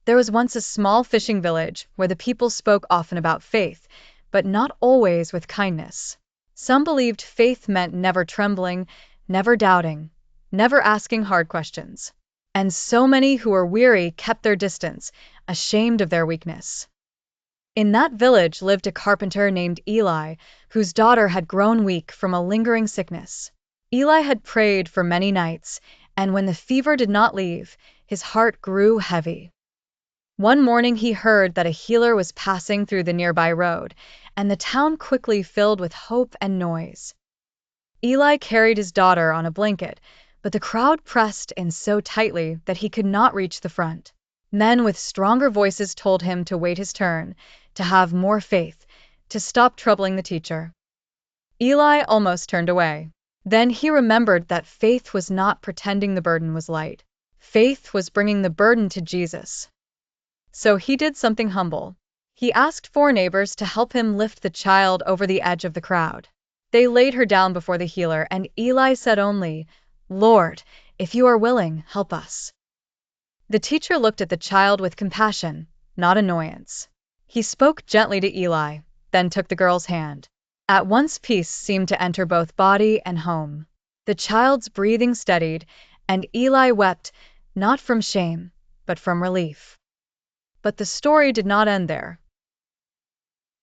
There was once a small fishing village where the people spoke often about faith, but not always with kindness. Some believed faith meant never trembling, never doubting, never asking hard questions. And so many who were weary kept their distance, ashamed of their weakness. In that village lived a carpenter named Eli, whose daughter had grown weak from a lingering sickness. Eli had prayed for many nights, and when the fever did not leave, his heart grew heavy. One morning he heard that a healer was passing through the nearby road, and the town quickly filled with hope and noise. Eli carried his daughter on a blanket, but the crowd pressed in so tightly that he could not reach the front. Men with stronger voices told him to wait his turn, to have more faith, to stop troubling the teacher. Eli almost turned away. Then he remembered that faith was not pretending the burden was light. Faith was bringing the burden to Jesus. So he did something humble. He asked 4 neighbors to help him lift the child over the edge of the crowd. They laid her down before the healer, and Eli said only, "Lord, if you are willing, help us." The teacher looked at the child with compassion, not annoyance. He spoke gently to Eli, then took the girl's hand. At once peace seemed to enter both body and home. The child's breathing steadied, and Eli wept, not from shame, but from relief. But the story did not end there.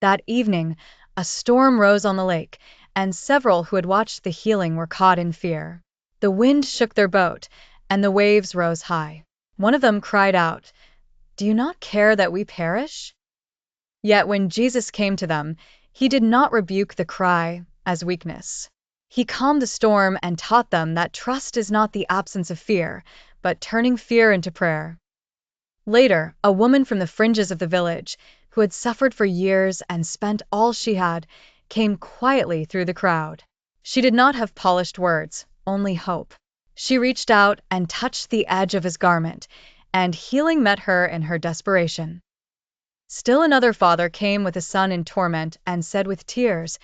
That evening, a storm rose on the lake, and several who had watched the healing were caught in fear. The wind shook their boat, and the waves rose high. One of them cried out, "Do you not care that we perish?" Yet when Jesus came to them, he did not rebuke the cry as weakness. He calmed the storm and taught them that trust is not the absence of fear, but turning fear into prayer. Later, a woman from the fringes of the village, who had suffered for years and spent all she had, came quietly through the crowd. She did not have polished words, only hope. She reached out and touched the edge of his garment, and healing met her in her desperation. Still another father came with a son in torment and said with tears,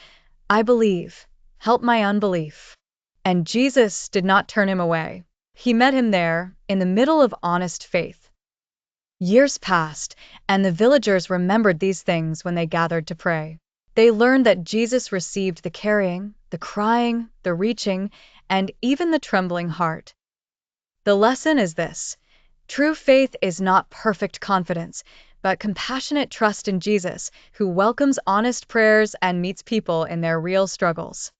"I believe, help my unbelief." And Jesus did not turn him away. He met him there, in the middle of honest faith. Years passed, and the villagers remembered these things when they gathered to pray. They learned that Jesus received the carrying, the crying, the reaching, and even the trembling heart. The lesson is this: true faith is not perfect confidence, but compassionate trust in Jesus, who welcomes honest prayers and meets people in their real struggles.